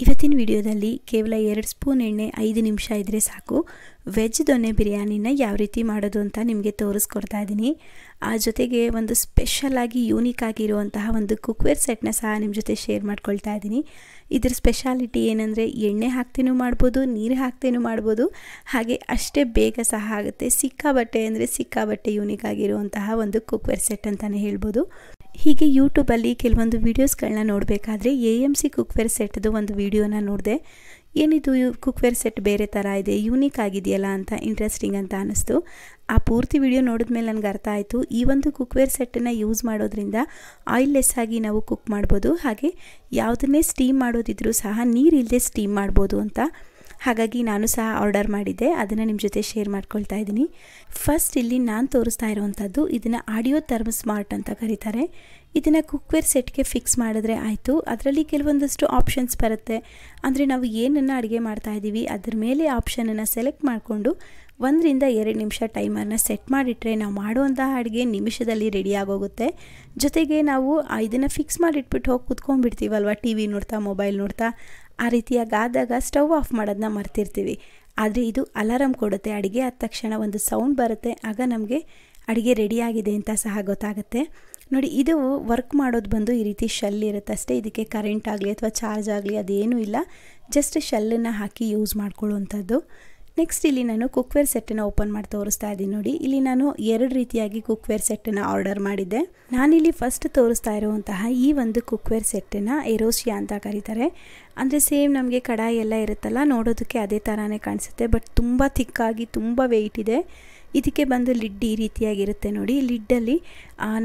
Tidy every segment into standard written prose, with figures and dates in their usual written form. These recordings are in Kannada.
ಇವತ್ತಿನ ವಿಡಿಯೋದಲ್ಲಿ ಕೇವಲ 2 ಸ್ಪೂನ್ ಎಣ್ಣೆ 5 ನಿಮಿಷ ಇದ್ರೆ ಸಾಕು ವೆಜ್ ದೊನ್ನೆ ಬಿರಿಯಾನಿನ ಯಾವ ರೀತಿ ಮಾಡೋದು ಅಂತ ನಿಮಗೆ ತೋರಿಸ್ಕೊಡ್ತಾ ಇದ್ದೀನಿ. ಆ ಜೊತೆಗೆ ಒಂದು ಸ್ಪೆಷಲ್ ಆಗಿ ಯೂನಿಕ್ ಆಗಿರುವಂತಹ ಒಂದು ಕುಕ್ವೇರ್ ಸೆಟ್ನ ಸಹ ನಿಮ್ಮ ಜೊತೆ ಶೇರ್ ಮಾಡ್ಕೊಳ್ತಾ ಇದ್ದೀನಿ. ಇದರ ಸ್ಪೆಷಾಲಿಟಿ ಏನಂದರೆ ಎಣ್ಣೆ ಹಾಕ್ತೇನೂ ಮಾಡ್ಬೋದು, ನೀರು ಹಾಕ್ತೇನೂ ಮಾಡ್ಬೋದು, ಹಾಗೆ ಅಷ್ಟೇ ಬೇಗ ಸಹ ಆಗುತ್ತೆ. ಸಿಕ್ಕಾಬಟ್ಟೆ ಅಂದರೆ ಸಿಕ್ಕಾಬಟ್ಟೆ ಯೂನಿಕ್ ಆಗಿರುವಂತಹ ಒಂದು ಕುಕ್ವೇರ್ ಸೆಟ್ ಅಂತಲೇ ಹೇಳ್ಬೋದು. ಹೀಗೆ ಯೂಟ್ಯೂಬಲ್ಲಿ ಕೆಲವೊಂದು ವೀಡಿಯೋಸ್ಗಳನ್ನ ನೋಡಬೇಕಾದ್ರೆ AMC ಕುಕ್ವೇರ್ ಸೆಟ್ದು ಒಂದು ವಿಡಿಯೋನ ನೋಡಿದೆ. ಏನಿದು ಕುಕ್ವೇರ್ ಸೆಟ್ ಬೇರೆ ಥರ ಇದೆ, ಯೂನಿಕ್ ಆಗಿದೆಯಲ್ಲ ಅಂತ, ಇಂಟ್ರೆಸ್ಟಿಂಗ್ ಅಂತ ಅನ್ನಿಸ್ತು. ಆ ಪೂರ್ತಿ ವಿಡಿಯೋ ನೋಡಿದ್ಮೇಲೆ ನನಗೆ ಅರ್ಥ ಆಯಿತು, ಈ ಒಂದು ಕುಕ್ವೇರ್ ಸೆಟ್ಟನ್ನು ಯೂಸ್ ಮಾಡೋದ್ರಿಂದ ಆಯಿಲ್ ಲೆಸ್ ಆಗಿ ನಾವು ಕುಕ್ ಮಾಡ್ಬೋದು, ಹಾಗೆ ಯಾವುದನ್ನೇ ಸ್ಟೀಮ್ ಮಾಡೋದಿದ್ರೂ ಸಹ ನೀರಿಲ್ಲದೆ ಸ್ಟೀಮ್ ಮಾಡ್ಬೋದು ಅಂತ. ಹಾಗಾಗಿ ನಾನು ಸಹ ಆರ್ಡರ್ ಮಾಡಿದ್ದೆ, ಅದನ್ನು ನಿಮ್ಮ ಜೊತೆ ಶೇರ್ ಮಾಡ್ಕೊಳ್ತಾ ಇದ್ದೀನಿ. ಫಸ್ಟ್ ಇಲ್ಲಿ ನಾನು ತೋರಿಸ್ತಾ ಇರೋವಂಥದ್ದು ಇದನ್ನು ಆಡಿಯೋ ಥರ್ಮ್ ಸ್ಮಾರ್ಟ್ ಅಂತ ಕರೀತಾರೆ. ಇದನ್ನು ಕುಕ್ವೇರ್ ಸೆಟ್ಗೆ ಫಿಕ್ಸ್ ಮಾಡಿದ್ರೆ ಆಯಿತು. ಅದರಲ್ಲಿ ಕೆಲವೊಂದಷ್ಟು ಆಪ್ಷನ್ಸ್ ಬರುತ್ತೆ. ಅಂದರೆ ನಾವು ಏನನ್ನು ಅಡುಗೆ ಮಾಡ್ತಾಯಿದ್ದೀವಿ ಅದ್ರ ಮೇಲೆ ಆಪ್ಷನನ್ನು ಸೆಲೆಕ್ಟ್ ಮಾಡಿಕೊಂಡು 1 ರಿಂದ 2 ನಿಮಿಷ ಟೈಮರ್ನ ಸೆಟ್ ಮಾಡಿಟ್ರೆ ನಾವು ಮಾಡುವಂತಹ ಅಡುಗೆ ನಿಮಿಷದಲ್ಲಿ ರೆಡಿ ಆಗೋಗುತ್ತೆ. ಜೊತೆಗೆ ನಾವು ಇದನ್ನು ಫಿಕ್ಸ್ ಮಾಡಿಟ್ಬಿಟ್ಟು ಹೋಗಿ ಕೂತ್ಕೊಂಡ್ಬಿಡ್ತೀವಲ್ವ, TV ನೋಡ್ತಾ, ಮೊಬೈಲ್ ನೋಡ್ತಾ, ಆ ರೀತಿಯಾಗಾದಾಗ ಸ್ಟವ್ ಆಫ್ ಮಾಡೋದನ್ನ ಮರ್ತಿರ್ತೀವಿ. ಆದರೆ ಇದು ಅಲಾರಮ್ ಕೊಡುತ್ತೆ, ಅಡುಗೆ ಆದ ತಕ್ಷಣ ಒಂದು ಸೌಂಡ್ ಬರುತ್ತೆ, ಆಗ ನಮಗೆ ಅಡುಗೆ ರೆಡಿಯಾಗಿದೆ ಅಂತ ಸಹ ಗೊತ್ತಾಗುತ್ತೆ. ನೋಡಿ, ಇದು ವರ್ಕ್ ಮಾಡೋದು ಬಂದು ಈ ರೀತಿ ಶೆಲ್ ಇರುತ್ತೆ ಅಷ್ಟೇ. ಇದಕ್ಕೆ ಕರೆಂಟ್ ಆಗಲಿ ಅಥವಾ ಚಾರ್ಜ್ ಆಗಲಿ ಅದೇನೂ ಇಲ್ಲ, ಜಸ್ಟ್ ಶೆಲ್ಲನ್ನು ಹಾಕಿ ಯೂಸ್ ಮಾಡ್ಕೊಳ್ಳುವಂಥದ್ದು. ನೆಕ್ಸ್ಟ್ ಇಲ್ಲಿ ನಾನು ಕುಕ್ವೇರ್ ಸೆಟ್ಟನ್ನು ಓಪನ್ ಮಾಡಿ ತೋರಿಸ್ತಾ ಇದ್ದೀನಿ. ನೋಡಿ, ಇಲ್ಲಿ ನಾನು 2 ರೀತಿಯಾಗಿ ಕುಕ್ವೇರ್ ಸೆಟ್ಟನ್ನು ಆರ್ಡರ್ ಮಾಡಿದ್ದೆ. ನಾನಿಲ್ಲಿ ಫಸ್ಟ್ ತೋರಿಸ್ತಾ ಇರುವಂತಹ ಈ ಒಂದು ಕುಕ್ವೇರ್ ಸೆಟ್ಟನ್ನು ಎರೋಸಿಯಾ ಅಂತ ಕರೀತಾರೆ. ಅಂದರೆ ಸೇಮ್ ನಮಗೆ ಕಡಾಯಿ ಎಲ್ಲ ಇರುತ್ತಲ್ಲ, ನೋಡೋದಕ್ಕೆ ಅದೇ ಥರನೇ ಕಾಣಿಸುತ್ತೆ, ಬಟ್ ತುಂಬ ಥಿಕ್ಕಾಗಿ ತುಂಬ ವೆಯ್ಟ್ ಇದೆ. ಇದಕ್ಕೆ ಬಂದು ಲಿಡ್ ಈ ರೀತಿಯಾಗಿರುತ್ತೆ. ನೋಡಿ, ಲಿಡ್ಡಲ್ಲಿ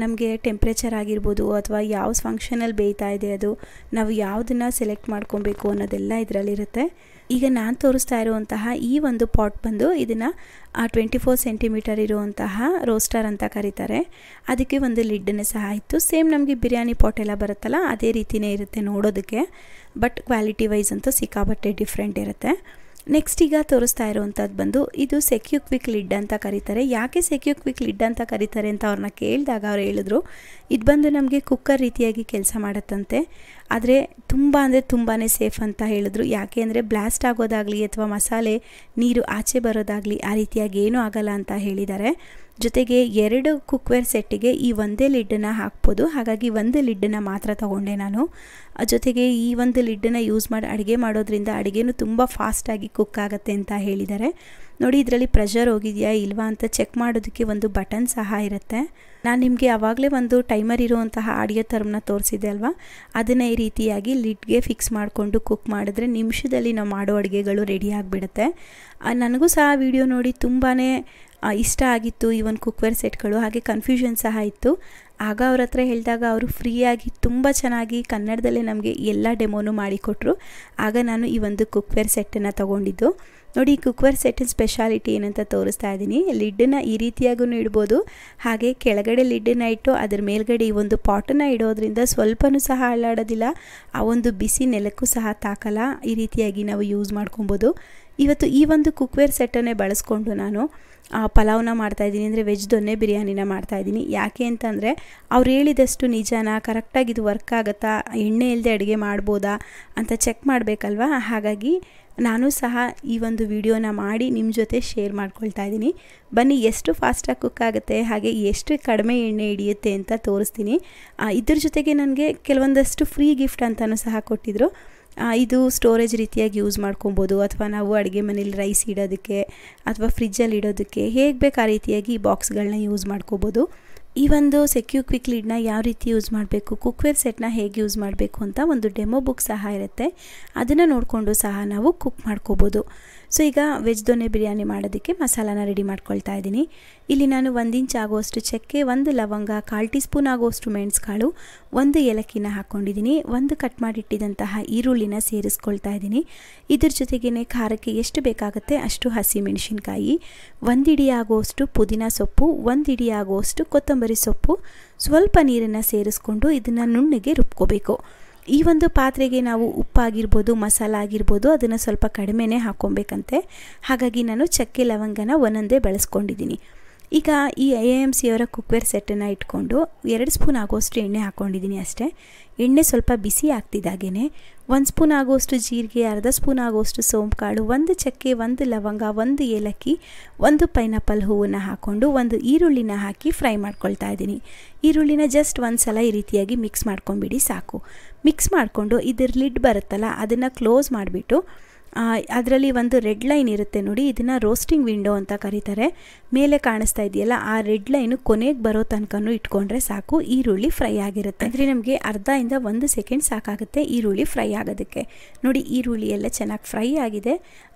ನಮಗೆ ಟೆಂಪ್ರೇಚರ್ ಆಗಿರ್ಬೋದು ಅಥವಾ ಯಾವ ಫಂಕ್ಷನಲ್ಲಿ ಬೇಯ್ತಾ ಇದೆ ಅದು, ನಾವು ಯಾವುದನ್ನು ಸೆಲೆಕ್ಟ್ ಮಾಡ್ಕೊಬೇಕು ಅನ್ನೋದೆಲ್ಲ ಇದರಲ್ಲಿರುತ್ತೆ. ಈಗ ನಾನು ತೋರಿಸ್ತಾ ಇರುವಂತಹ ಈ ಒಂದು ಪಾಟ್ ಬಂದು ಇದನ್ನು 24 ಸೆಂಟಿಮೀಟರ್ ಇರುವಂತಹ ರೋಸ್ಟರ್ ಅಂತ ಕರೀತಾರೆ. ಅದಕ್ಕೆ ಒಂದು ಲಿಡ್ಡನ್ನು ಸಹ ಇತ್ತು. ಸೇಮ್ ನಮಗೆ ಬಿರಿಯಾನಿ ಪಾಟ್ ಎಲ್ಲ ಬರುತ್ತಲ್ಲ ಅದೇ ರೀತಿಯೇ ಇರುತ್ತೆ ನೋಡೋದಕ್ಕೆ, ಬಟ್ ಕ್ವಾಲಿಟಿ ವೈಸ್ ಅಂತೂ ಸಿಕ್ಕಾಬಟ್ಟೆ ಡಿಫ್ರೆಂಟ್ ಇರುತ್ತೆ. ನೆಕ್ಸ್ಟ್ ಈಗ ತೋರಿಸ್ತಾ ಇರುವಂಥದ್ದು ಬಂದು ಇದು ಸೆಕ್ಯೂಕ್ವಿಕ್ ಲಿಡ್ ಅಂತ ಕರೀತಾರೆ. ಯಾಕೆ ಸೆಕ್ಯೂಕ್ವಿಕ್ ಲಿಡ್ ಅಂತ ಕರೀತಾರೆ ಅಂತ ಅವ್ರನ್ನ ಕೇಳಿದಾಗ ಅವ್ರು ಹೇಳಿದ್ರು, ಇದು ಬಂದು ನಮಗೆ ಕುಕ್ಕರ್ ರೀತಿಯಾಗಿ ಕೆಲಸ ಮಾಡುತ್ತಂತೆ, ಆದರೆ ತುಂಬಾ ಸೇಫ್ ಅಂತ ಹೇಳಿದ್ರು. ಯಾಕೆ ಅಂದರೆ ಬ್ಲಾಸ್ಟ್ ಆಗೋದಾಗಲಿ ಅಥವಾ ಮಸಾಲೆ ನೀರು ಆಚೆ ಬರೋದಾಗಲಿ ಆ ರೀತಿಯಾಗಿ ಏನೂ ಆಗಲ್ಲ ಅಂತ ಹೇಳಿದ್ದಾರೆ. ಜೊತೆಗೆ 2 ಕುಕ್ವೇರ್ ಸೆಟ್ಟಿಗೆ ಈ ಒಂದೇ ಲಿಡ್ಡನ್ನು ಹಾಕ್ಬೋದು. ಹಾಗಾಗಿ ಒಂದು ಲಿಡ್ಡನ್ನು ಮಾತ್ರ ತೊಗೊಂಡೆ ನಾನು. ಜೊತೆಗೆ ಈ ಒಂದು ಲಿಡ್ಡನ್ನು ಯೂಸ್ ಮಾಡಿ ಅಡುಗೆ ಮಾಡೋದ್ರಿಂದ ಅಡುಗೆನೂ ತುಂಬ ಫಾಸ್ಟಾಗಿ ಕುಕ್ ಆಗುತ್ತೆ ಅಂತ ಹೇಳಿದ್ದಾರೆ. ನೋಡಿ, ಇದರಲ್ಲಿ ಪ್ರೆಷರ್ ಹೋಗಿದೆಯಾ ಇಲ್ವಾ ಅಂತ ಚೆಕ್ ಮಾಡೋದಕ್ಕೆ ಒಂದು ಬಟನ್ ಸಹ ಇರುತ್ತೆ. ನಾನು ನಿಮಗೆ ಆವಾಗಲೇ ಒಂದು ಟೈಮರ್ ಇರುವಂತಹ ಆಡಿಯೋ ಥರ್ಮ್ನ ತೋರಿಸಿದೆ ಅಲ್ವಾ, ಅದನ್ನು ಈ ರೀತಿಯಾಗಿ ಲಿಡ್ಗೆ ಫಿಕ್ಸ್ ಮಾಡಿಕೊಂಡು ಕುಕ್ ಮಾಡಿದ್ರೆ ನಿಮಿಷದಲ್ಲಿ ನಾವು ಮಾಡೋ ಅಡುಗೆಗಳು ರೆಡಿ ಆಗಿಬಿಡುತ್ತೆ. ನನಗೂ ಸಹ ವಿಡಿಯೋ ನೋಡಿ ತುಂಬಾ ಇಷ್ಟ ಆಗಿತ್ತು ಈ ಒಂದು ಕುಕ್ವೇರ್ ಸೆಟ್ಗಳು, ಹಾಗೆ ಕನ್ಫ್ಯೂಷನ್ ಸಹ ಇತ್ತು. ಆಗ ಅವ್ರ ಹತ್ರ ಹೇಳಿದಾಗ ಅವರು ಫ್ರೀಯಾಗಿ ತುಂಬ ಚೆನ್ನಾಗಿ ಕನ್ನಡದಲ್ಲೇ ನಮಗೆ ಎಲ್ಲ ಡೆಮೋನು ಮಾಡಿಕೊಟ್ರು. ಆಗ ನಾನು ಈ ಒಂದು ಕುಕ್ವೇರ್ ಸೆಟ್ಟನ್ನು ತೊಗೊಂಡಿದ್ದು. ನೋಡಿ, ಈ ಕುಕ್ವೇರ್ ಸೆಟ್ಟಿನ ಸ್ಪೆಷಾಲಿಟಿ ಏನಂತ ತೋರಿಸ್ತಾ ಇದ್ದೀನಿ. ಲಿಡ್ಡನ್ನು ಈ ರೀತಿಯಾಗೂ ಇಡ್ಬೋದು, ಹಾಗೆ ಕೆಳಗಡೆ ಲಿಡ್ಡನ್ನು ಇಟ್ಟು ಅದರ ಮೇಲ್ಗಡೆ ಈ ಒಂದು ಪಾಟನ್ನು ಇಡೋದ್ರಿಂದ ಸ್ವಲ್ಪನೂ ಸಹ ಅಲ್ಲಾಡೋದಿಲ್ಲ, ಆ ಒಂದು ಬಿಸಿ ನೆಲಕ್ಕೂ ಸಹ ತಾಕಲ್ಲ. ಈ ರೀತಿಯಾಗಿ ನಾವು ಯೂಸ್ ಮಾಡ್ಕೊಬೋದು. ಇವತ್ತು ಈ ಒಂದು ಕುಕ್ವೇರ್ ಸೆಟ್ಟನ್ನೇ ಬಳಸ್ಕೊಂಡು ನಾನು ಪಲಾವ್ನ ಮಾಡ್ತಾಯಿದ್ದೀನಿ, ಅಂದರೆ ವೆಜ್ ದೊನ್ನೆ ಬಿರಿಯಾನಿನ ಮಾಡ್ತಾಯಿದ್ದೀನಿ. ಯಾಕೆ ಅಂತಂದರೆ ಅವ್ರು ಹೇಳಿದಷ್ಟು ನಿಜನಾ, ಕರೆಕ್ಟಾಗಿ ಇದು ವರ್ಕ್ ಆಗುತ್ತಾ, ಎಣ್ಣೆ ಇಲ್ಲದೆ ಅಡುಗೆ ಮಾಡ್ಬೋದಾ ಅಂತ ಚೆಕ್ ಮಾಡಬೇಕಲ್ವ. ಹಾಗಾಗಿ ನಾನು ಸಹ ಈ ಒಂದು ವಿಡಿಯೋನ ಮಾಡಿ ನಿಮ್ಮ ಜೊತೆ ಶೇರ್ ಮಾಡ್ಕೊಳ್ತಾ ಇದ್ದೀನಿ. ಬನ್ನಿ, ಎಷ್ಟು ಫಾಸ್ಟಾಗಿ ಕುಕ್ ಆಗುತ್ತೆ ಹಾಗೆ ಎಷ್ಟು ಕಡಿಮೆ ಎಣ್ಣೆ ಹಿಡಿಯುತ್ತೆ ಅಂತ ತೋರಿಸ್ತೀನಿ. ಇದ್ರ ಜೊತೆಗೆ ನನಗೆ ಕೆಲವೊಂದಷ್ಟು ಫ್ರೀ ಗಿಫ್ಟ್ ಅಂತಲೂ ಸಹ ಕೊಟ್ಟಿದ್ದರು. ಇದು ಸ್ಟೋರೇಜ್ ರೀತಿಯಾಗಿ ಯೂಸ್ ಮಾಡ್ಕೊಬೋದು, ಅಥವಾ ನಾವು ಅಡುಗೆ ಮನೇಲಿ ರೈಸ್ ಇಡೋದಕ್ಕೆ ಅಥವಾ ಫ್ರಿಜ್ಜಲ್ಲಿ ಇಡೋದಕ್ಕೆ ಹೇಗೆ ಬೇಕು ಆ ರೀತಿಯಾಗಿ ಈ ಬಾಕ್ಸ್ಗಳನ್ನ ಯೂಸ್ ಮಾಡ್ಕೋಬೋದು. ಈ ಒಂದು ಸೆಕ್ಯೂಕ್ವಿಕ್ ಲಿಡ್ನ ಯಾವ ರೀತಿ ಯೂಸ್ ಮಾಡಬೇಕು, ಕುಕ್ವೇರ್ ಸೆಟ್ನ ಹೇಗೆ ಯೂಸ್ ಮಾಡಬೇಕು ಅಂತ ಒಂದು ಡೆಮೋ ಬುಕ್ ಸಹ ಇರುತ್ತೆ, ಅದನ್ನು ನೋಡಿಕೊಂಡು ಸಹ ನಾವು ಕುಕ್ ಮಾಡ್ಕೋಬೋದು. ಸೊ ಈಗ ವೆಜ್ ದೊನ್ನೆ ಬಿರಿಯಾನಿ ಮಾಡೋದಕ್ಕೆ ಮಸಾಲಾನ ರೆಡಿ ಮಾಡ್ಕೊಳ್ತಾ ಇದ್ದೀನಿ. ಇಲ್ಲಿ ನಾನು 1 ಇಂಚ್ ಆಗುವಷ್ಟು ಚಕ್ಕೆ, 1 ಲವಂಗ, 1/4 ಟೀ ಸ್ಪೂನ್ ಆಗುವಷ್ಟು ಮೆಣಸುಕಾಳು, 1 ಏಲಕ್ಕಿನ ಹಾಕ್ಕೊಂಡಿದ್ದೀನಿ, 1 ಕಟ್ ಮಾಡಿಟ್ಟಿದ್ದಂತಹ ಈರುಳ್ಳಿನ ಸೇರಿಸ್ಕೊಳ್ತಾ ಇದ್ದೀನಿ. ಇದ್ರ ಜೊತೆಗೇ ಖಾರಕ್ಕೆ ಎಷ್ಟು ಬೇಕಾಗುತ್ತೆ ಅಷ್ಟು ಹಸಿಮೆಣಸಿನ್ಕಾಯಿ, 1 ಇಡಿ ಆಗುವಷ್ಟು ಪುದೀನ ಸೊಪ್ಪು, 1 ಇಡಿ ಆಗುವಷ್ಟು ಕೊತ್ತಂಬರಿ ಸೊಪ್ಪು, ಸ್ವಲ್ಪ ನೀರನ್ನು ಸೇರಿಸ್ಕೊಂಡು ಇದನ್ನು ನುಣ್ಣಗೆ ರುಬ್ಕೋಬೇಕು. ಈ ಒಂದು ಪಾತ್ರೆಗೆ ನಾವು ಉಪ್ಪಾಗಿರ್ಬೋದು, ಮಸಾಲ ಆಗಿರ್ಬೋದು, ಅದನ್ನು ಸ್ವಲ್ಪ ಕಡಿಮೆನೇ ಹಾಕ್ಕೊಬೇಕಂತೆ. ಹಾಗಾಗಿ ನಾನು ಚಕ್ಕೆ ಲವಂಗನ ಒಂದೊಂದೇ ಬಳಸ್ಕೊಂಡಿದ್ದೀನಿ. ಈಗ ಈ AMC ಅವರ ಕುಕ್ವೇರ್ ಸೆಟ್ಟನ್ನು ಇಟ್ಕೊಂಡು 2 ಸ್ಪೂನ್ ಆಗೋಷ್ಟು ಎಣ್ಣೆ ಹಾಕ್ಕೊಂಡಿದ್ದೀನಿ ಅಷ್ಟೇ. ಎಣ್ಣೆ ಸ್ವಲ್ಪ ಬಿಸಿ ಆಗ್ತಿದ್ದಾಗೇ 1 ಸ್ಪೂನ್ ಆಗುವಷ್ಟು ಜೀರಿಗೆ, ಅರ್ಧ ಸ್ಪೂನ್ ಆಗುವಷ್ಟು ಸೋಂಪು ಕಾಳು, 1 ಚಕ್ಕೆ, 1 ಲವಂಗ, 1 ಏಲಕ್ಕಿ, 1 ಪೈನಾಪಲ್ ಹೂವನ್ನು ಹಾಕ್ಕೊಂಡು 1 ಈರುಳ್ಳಿನ ಹಾಕಿ ಫ್ರೈ ಮಾಡ್ಕೊಳ್ತಾ ಇದ್ದೀನಿ. ಈರುಳ್ಳಿನ ಜಸ್ಟ್ ಒಂದು ಸಲ ಈ ರೀತಿಯಾಗಿ ಮಿಕ್ಸ್ ಮಾಡ್ಕೊಂಬಿಡಿ ಸಾಕು. ಮಿಕ್ಸ್ ಮಾಡಿಕೊಂಡು ಇದರ ಲಿಡ್ ಬರುತ್ತಲ್ಲ ಅದನ್ನು ಕ್ಲೋಸ್ ಮಾಡಿಬಿಟ್ಟು ಅದರಲ್ಲಿ ಒಂದು ರೆಡ್ ಲೈನ್ ಇರುತ್ತೆ ನೋಡಿ, ಇದನ್ನು ರೋಸ್ಟಿಂಗ್ ವಿಂಡೋ ಅಂತ ಕರೀತಾರೆ. ಮೇಲೆ ಕಾಣಿಸ್ತಾ ಇದೆಯಲ್ಲ ಆ ರೆಡ್ ಲೈನು ಕೊನೆಗೆ ಬರೋ ತನಕನೂ ಇಟ್ಕೊಂಡ್ರೆ ಸಾಕು, ಈರುಳ್ಳಿ ಫ್ರೈ ಆಗಿರುತ್ತೆ. ಅಂದರೆ ನಮಗೆ ಅರ್ಧದಿಂದ 1 ಸೆಕೆಂಡ್ ಸಾಕಾಗುತ್ತೆ ಈರುಳ್ಳಿ ಫ್ರೈ ಆಗೋದಕ್ಕೆ. ನೋಡಿ ಈರುಳ್ಳಿ ಎಲ್ಲ ಚೆನ್ನಾಗಿ ಫ್ರೈ ಆಗಿದೆ.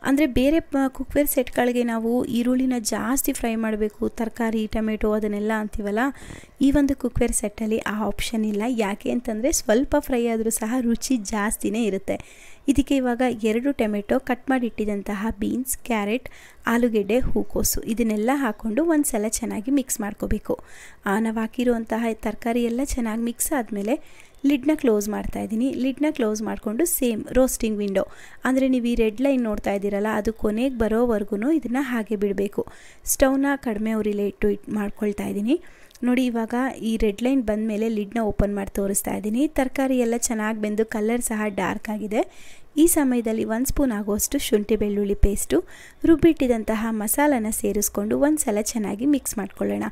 ಅಂದರೆ ಬೇರೆ ಕುಕ್ವೇರ್ ಸೆಟ್ಗಳಿಗೆ ನಾವು ಈರುಳ್ಳಿನ ಜಾಸ್ತಿ ಫ್ರೈ ಮಾಡಬೇಕು, ತರಕಾರಿ ಟೊಮೆಟೊ ಅದನ್ನೆಲ್ಲ ಅಂತೀವಲ್ಲ, ಈ ಒಂದು ಕುಕ್ವೇರ್ ಸೆಟ್ಟಲ್ಲಿ ಆ ಆಪ್ಷನ್ ಇಲ್ಲ. ಯಾಕೆ ಅಂತಂದರೆ ಸ್ವಲ್ಪ ಫ್ರೈ ಆದರೂ ಸಹ ರುಚಿ ಜಾಸ್ತಿನೇ ಇರುತ್ತೆ. ಇದಕ್ಕೆ ಇವಾಗ 2 ಟೊಮೆಟೊ, ಕಟ್ ಮಾಡಿ ಇಟ್ಟಿದ್ದಂತಹ ಬೀನ್ಸ್, ಕ್ಯಾರೆಟ್, ಆಲೂಗೆಡ್ಡೆ, ಹೂಕೋಸು ಇದನ್ನೆಲ್ಲ ಹಾಕ್ಕೊಂಡು ಒಂದು ಸಲ ಚೆನ್ನಾಗಿ ಮಿಕ್ಸ್ ಮಾಡ್ಕೋಬೇಕು. ನಾವು ಹಾಕಿರುವಂತಹ ತರಕಾರಿ ಎಲ್ಲ ಚೆನ್ನಾಗಿ ಮಿಕ್ಸ್ ಆದಮೇಲೆ ಲಿಡ್ನ ಕ್ಲೋಸ್ ಮಾಡ್ತಾ ಇದ್ದೀನಿ. ಲಿಡ್ನ ಕ್ಲೋಸ್ ಮಾಡಿಕೊಂಡು ಸೇಮ್ ರೋಸ್ಟಿಂಗ್ ವಿಂಡೋ, ಅಂದರೆ ನೀವು ಈ ರೆಡ್ ಲೈನ್ ನೋಡ್ತಾ ಇದ್ದೀರಲ್ಲ ಅದು ಕೊನೆಗೆ ಬರೋವರೆಗೂ ಇದನ್ನು ಹಾಗೆ ಬಿಡಬೇಕು. ಸ್ಟವ್ನ ಕಡಿಮೆ ಉರಿಲೇ ಇಟ್ಟು ಮಾಡ್ಕೊಳ್ತಾ ಇದ್ದೀನಿ. ನೋಡಿ ಇವಾಗ ಈ ರೆಡ್ ಲೈನ್ ಬಂದ ಮೇಲೆ ಲಿಡ್ನ ಓಪನ್ ಮಾಡಿ ತೋರಿಸ್ತಾ ಇದ್ದೀನಿ. ತರಕಾರಿ ಎಲ್ಲ ಚೆನ್ನಾಗಿ ಬೆಂದು ಕಲರ್ ಸಹ ಡಾರ್ಕ್ ಆಗಿದೆ. ಈ ಸಮಯದಲ್ಲಿ 1 ಸ್ಪೂನ್ ಆಗುವಷ್ಟು ಶುಂಠಿ ಬೆಳ್ಳುಳ್ಳಿ ಪೇಸ್ಟು, ರುಬ್ಬಿಟ್ಟಿದಂತಹ ಮಸಾಲನ ಸೇರಿಸ್ಕೊಂಡು ಒಂದು ಸಲ ಚೆನ್ನಾಗಿ ಮಿಕ್ಸ್ ಮಾಡ್ಕೊಳ್ಳೋಣ.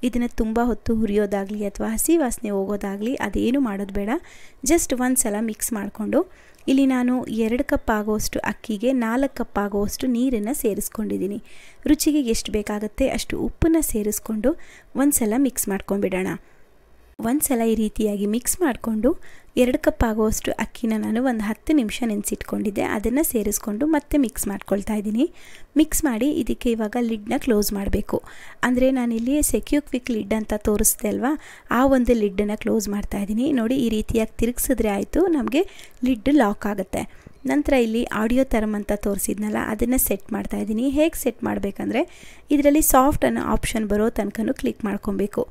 ಇದನ್ನು ತುಂಬ ಹೊತ್ತು ಹುರಿಯೋದಾಗಲಿ ಅಥವಾ ಹಸಿ ವಾಸನೆ ಹೋಗೋದಾಗಲಿ ಅದೇನು ಮಾಡೋದು ಬೇಡ. ಜಸ್ಟ್ ಒಂದು ಸಲ ಮಿಕ್ಸ್ ಮಾಡಿಕೊಂಡು ಇಲ್ಲಿ ನಾನು 2 ಕಪ್ ಆಗುವಷ್ಟು ಅಕ್ಕಿಗೆ 4 ಕಪ್ ಆಗುವಷ್ಟು ನೀರನ್ನು ಸೇರಿಸ್ಕೊಂಡಿದ್ದೀನಿ. ರುಚಿಗೆ ಎಷ್ಟು ಬೇಕಾಗುತ್ತೆ ಅಷ್ಟು ಉಪ್ಪನ್ನು ಸೇರಿಸ್ಕೊಂಡು ಒಂದು ಸಲ ಮಿಕ್ಸ್ ಮಾಡ್ಕೊಂಡ್ಬಿಡೋಣ. ಒಂದು ಸಲ ಈ ರೀತಿಯಾಗಿ ಮಿಕ್ಸ್ ಮಾಡಿಕೊಂಡು 2 ಕಪ್ ಆಗುವಷ್ಟು ಅಕ್ಕಿನ ನಾನು ಒಂದು 10 ನಿಮಿಷ ನೆನೆಸಿಟ್ಕೊಂಡಿದ್ದೆ, ಅದನ್ನು ಸೇರಿಸ್ಕೊಂಡು ಮತ್ತೆ ಮಿಕ್ಸ್ ಮಾಡ್ಕೊಳ್ತಾ ಇದ್ದೀನಿ. ಮಿಕ್ಸ್ ಮಾಡಿ ಇದಕ್ಕೆ ಇವಾಗ ಲಿಡ್ನ ಕ್ಲೋಸ್ ಮಾಡಬೇಕು. ಅಂದರೆ ನಾನಿಲ್ಲಿ ಸೆಕ್ಯೂಕ್ವಿಕ್ ಲಿಡ್ ಅಂತ ತೋರಿಸ್ದೆ ಅಲ್ವಾ, ಆ ಒಂದು ಲಿಡ್ಡನ್ನು ಕ್ಲೋಸ್ ಮಾಡ್ತಾ ಇದ್ದೀನಿ. ನೋಡಿ ಈ ರೀತಿಯಾಗಿ ತಿರುಗಿಸಿದ್ರೆ ಆಯಿತು, ನಮಗೆ ಲಿಡ್ ಲಾಕ್ ಆಗುತ್ತೆ. ನಂತರ ಇಲ್ಲಿ ಆಡಿಯೋ ಥರಮ್ ಅಂತ ತೋರಿಸಿದ್ನಲ್ಲ ಅದನ್ನು ಸೆಟ್ ಮಾಡ್ತಾ ಇದ್ದೀನಿ. ಹೇಗೆ ಸೆಟ್ ಮಾಡಬೇಕಂದ್ರೆ ಇದರಲ್ಲಿ ಸಾಫ್ಟ್ ಅನ್ನೋ ಆಪ್ಷನ್ ಬರೋ ತನಕನೂ ಕ್ಲಿಕ್ ಮಾಡ್ಕೊಬೇಕು.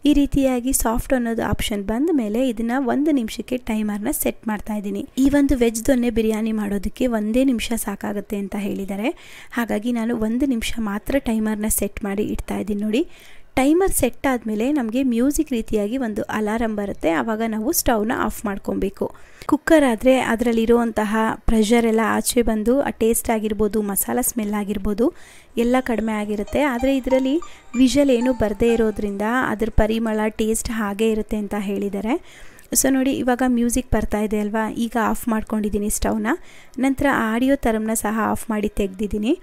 ಈ ರೀತಿಯಾಗಿ ಸಾಫ್ಟ್ ಅನ್ನೋದು ಆಪ್ಷನ್ ಬಂದ ಮೇಲೆ ಇದನ್ನು 1 ನಿಮಿಷಕ್ಕೆ ಟೈಮರ್ನ ಸೆಟ್ ಮಾಡ್ತಾ ಇದ್ದೀನಿ. ಈ ಒಂದು ವೆಜ್ ದೊನ್ನೆ ಬಿರಿಯಾನಿ ಮಾಡೋದಕ್ಕೆ 1 ನಿಮಿಷ ಸಾಕಾಗುತ್ತೆ ಅಂತ ಹೇಳಿದ್ದಾರೆ. ಹಾಗಾಗಿ ನಾನು 1 ನಿಮಿಷ ಮಾತ್ರ ಟೈಮರ್ನ ಸೆಟ್ ಮಾಡಿ ಇಡ್ತಾ ಇದ್ದೀನಿ. ನೋಡಿ ಟೈಮರ್ ಸೆಟ್ ಆದಮೇಲೆ ನಮಗೆ ಮ್ಯೂಸಿಕ್ ರೀತಿಯಾಗಿ ಒಂದು ಅಲಾರಮ್ ಬರುತ್ತೆ. ಆವಾಗ ನಾವು ಸ್ಟವ್ನ ಆಫ್ ಮಾಡ್ಕೊಬೇಕು. ಕುಕ್ಕರ್ ಆದರೆ ಅದರಲ್ಲಿರುವಂತಹ ಪ್ರೆಷರ್ ಎಲ್ಲ ಆಚೆ ಬಂದು ಆ ಟೇಸ್ಟ್ ಆಗಿರ್ಬೋದು, ಮಸಾಲ ಸ್ಮೆಲ್ ಆಗಿರ್ಬೋದು ಎಲ್ಲ ಕಡಿಮೆ ಆಗಿರುತ್ತೆ. ಆದರೆ ಇದರಲ್ಲಿ ವಿಷಲ್ ಏನು ಬರದೇ ಇರೋದ್ರಿಂದ ಅದ್ರ ಪರಿಮಳ ಟೇಸ್ಟ್ ಹಾಗೇ ಇರುತ್ತೆ ಅಂತ ಹೇಳಿದ್ದಾರೆ. ಸೊ ನೋಡಿ ಇವಾಗ ಮ್ಯೂಸಿಕ್ ಬರ್ತಾ ಇದೆ ಅಲ್ವಾ, ಈಗ ಆಫ್ ಮಾಡ್ಕೊಂಡಿದ್ದೀನಿ ಸ್ಟವ್ನ. ನಂತರ ಆಡಿಯೋ ಥರಮ್ನ ಸಹ ಆಫ್ ಮಾಡಿ ತೆಗೆದಿದ್ದೀನಿ.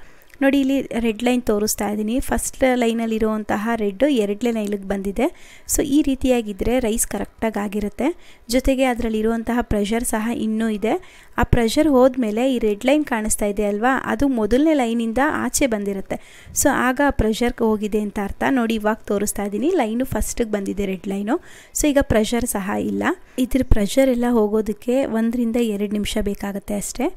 ನೋಡಿ ಇಲ್ಲಿ ರೆಡ್ ಲೈನ್ ತೋರಿಸ್ತಾ ಇದ್ದೀನಿ. ಫಸ್ಟ್ ಲೈನಲ್ಲಿರುವಂತಹ ರೆಡ್ಡು 2ನೇ ಲೈನಿಗೆ ಬಂದಿದೆ. ಸೊ ಈ ರೀತಿಯಾಗಿದ್ದರೆ ರೈಸ್ ಕರೆಕ್ಟಾಗಿ ಆಗಿರುತ್ತೆ. ಜೊತೆಗೆ ಅದರಲ್ಲಿರುವಂತಹ ಪ್ರೆಷರ್ ಸಹ ಇನ್ನೂ ಇದೆ. ಆ ಪ್ರೆಷರ್ ಹೋದ್ಮೇಲೆ ಈ ರೆಡ್ ಲೈನ್ ಕಾಣಿಸ್ತಾ ಇದೆ ಅಲ್ವಾ, ಅದು ಮೊದಲನೇ ಲೈನಿಂದ ಆಚೆ ಬಂದಿರುತ್ತೆ. ಸೊ ಆಗ ಆ ಪ್ರೆಷರ್ಗೆ ಹೋಗಿದೆ ಅಂತ ಅರ್ಥ. ನೋಡಿ ಇವಾಗ ತೋರಿಸ್ತಾ ಇದ್ದೀನಿ, ಲೈನು ಫಸ್ಟಿಗೆ ಬಂದಿದೆ ರೆಡ್ ಲೈನು. ಸೊ ಈಗ ಪ್ರೆಷರ್ ಸಹ ಇಲ್ಲ. ಇದ್ರ ಪ್ರೆಷರ್ ಎಲ್ಲ ಹೋಗೋದಕ್ಕೆ 1 ರಿಂದ 2 ನಿಮಿಷ ಬೇಕಾಗುತ್ತೆ ಅಷ್ಟೇ.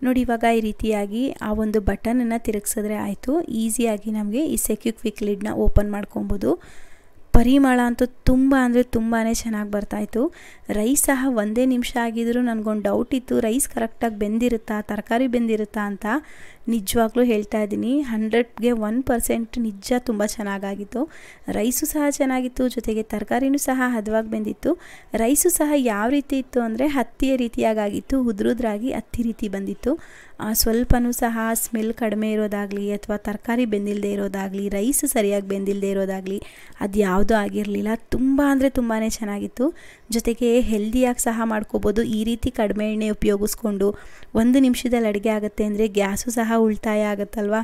ನೋಡಿ ಇವಾಗ ಈ ರೀತಿಯಾಗಿ ಆ ಒಂದು ಬಟನನ್ನು ತಿರುಗಿಸಿದ್ರೆ ಆಯಿತು. ಈಸಿಯಾಗಿ ನಮಗೆ ಈ ಸೆಕ್ಯೂಕ್ವಿಕ್ ಲಿಡ್ನ ಓಪನ್ ಮಾಡ್ಕೊಬೋದು. ಪರಿಮಳ ಅಂತೂ ತುಂಬ ಅಂದರೆ ತುಂಬಾ ಚೆನ್ನಾಗಿ ಬರ್ತಾಯಿತ್ತು. ರೈಸ್ ಸಹ 1 ನಿಮಿಷ ಆಗಿದ್ರು ನನಗೊಂದು ಡೌಟ್ ಇತ್ತು, ರೈಸ್ ಕರೆಕ್ಟಾಗಿ ಬೆಂದಿರುತ್ತಾ, ತರಕಾರಿ ಬೆಂದಿರುತ್ತಾ ಅಂತ. ನಿಜವಾಗ್ಲೂ ಹೇಳ್ತಾ ಇದ್ದೀನಿ, 100ಗೆ 1% ನಿಜ ತುಂಬ ಚೆನ್ನಾಗಾಗಿತ್ತು. ರೈಸು ಸಹ ಚೆನ್ನಾಗಿತ್ತು, ಜೊತೆಗೆ ತರಕಾರಿನೂ ಸಹ ಹದವಾಗಿ ಬೆಂದಿತ್ತು. ರೈಸು ಸಹ ಯಾವ ರೀತಿ ಇತ್ತು ಅಂದರೆ ಹತ್ತಿಯ ರೀತಿಯಾಗಿತ್ತು, ಉದ್ರುದ್ರಾಗಿ ಹತ್ತಿ ರೀತಿ ಬಂದಿತ್ತು. ಸ್ವಲ್ಪನೂ ಸಹ ಸ್ಮೆಲ್ ಕಡಿಮೆ ಇರೋದಾಗಲಿ ಅಥವಾ ತರಕಾರಿ ಬೆಂದಿಲ್ಲದೆ ಇರೋದಾಗಲಿ, ರೈಸ್ ಸರಿಯಾಗಿ ಬೆಂದಿಲ್ಲದೆ ಇರೋದಾಗಲಿ ಅದು ಯಾವುದೂ ಆಗಿರಲಿಲ್ಲ. ತುಂಬ ಅಂದರೆ ತುಂಬಾ ಚೆನ್ನಾಗಿತ್ತು. ಜೊತೆಗೆ ಹೆಲ್ದಿಯಾಗಿ ಸಹ ಮಾಡ್ಕೋಬೋದು. ಈ ರೀತಿ ಕಡಿಮೆ ಎಣ್ಣೆ ಉಪಯೋಗಿಸ್ಕೊಂಡು 1 ನಿಮಿಷದಲ್ಲಿ ಅಡುಗೆ ಆಗುತ್ತೆ ಅಂದರೆ ಗ್ಯಾಸು ಸಹ ಉಳಿತಾಯ ಆಗುತ್ತಲ್ವ.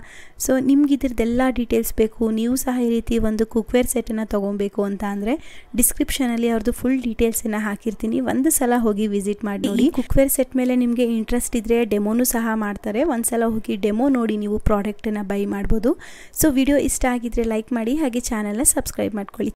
ಸೊ ನಿಮ್ಗೆ ಇದ್ರದ್ದೆಲ್ಲ ಡೀಟೇಲ್ಸ್ ಬೇಕು, ನೀವು ಸಹ ಈ ರೀತಿ ಒಂದು ಕುಕ್ವೇರ್ ಸೆಟ್ಟನ್ನು ತೊಗೊಬೇಕು ಅಂತ ಅಂದರೆ ಡಿಸ್ಕ್ರಿಪ್ಷನಲ್ಲಿ ಅವ್ರದ್ದು ಫುಲ್ ಡೀಟೇಲ್ಸನ್ನು ಹಾಕಿರ್ತೀನಿ. ಒಂದು ಸಲ ಹೋಗಿ ವಿಸಿಟ್ ಮಾಡಿ ನೋಡಿ. ಕುಕ್ವೇರ್ ಸೆಟ್ ಮೇಲೆ ನಿಮಗೆ ಇಂಟ್ರೆಸ್ಟ್ ಇದ್ದರೆ ಡೆಮೋನು ಸಹ ಮಾಡ್ತಾರೆ. ಒಂದು ಸಲ ಹೋಗಿ ಡೆಮೋ ನೋಡಿ ನೀವು ಪ್ರಾಡಕ್ಟನ್ನು ಬೈ ಮಾಡ್ಬೋದು. ಸೊ ವಿಡಿಯೋ ಇಷ್ಟ ಆಗಿದ್ದರೆ ಲೈಕ್ ಮಾಡಿ, ಹಾಗೆ ಚಾನಲ್ನ ಸಬ್ಸ್ಕ್ರೈಬ್ ಮಾಡ್ಕೊಳ್ಳಿ.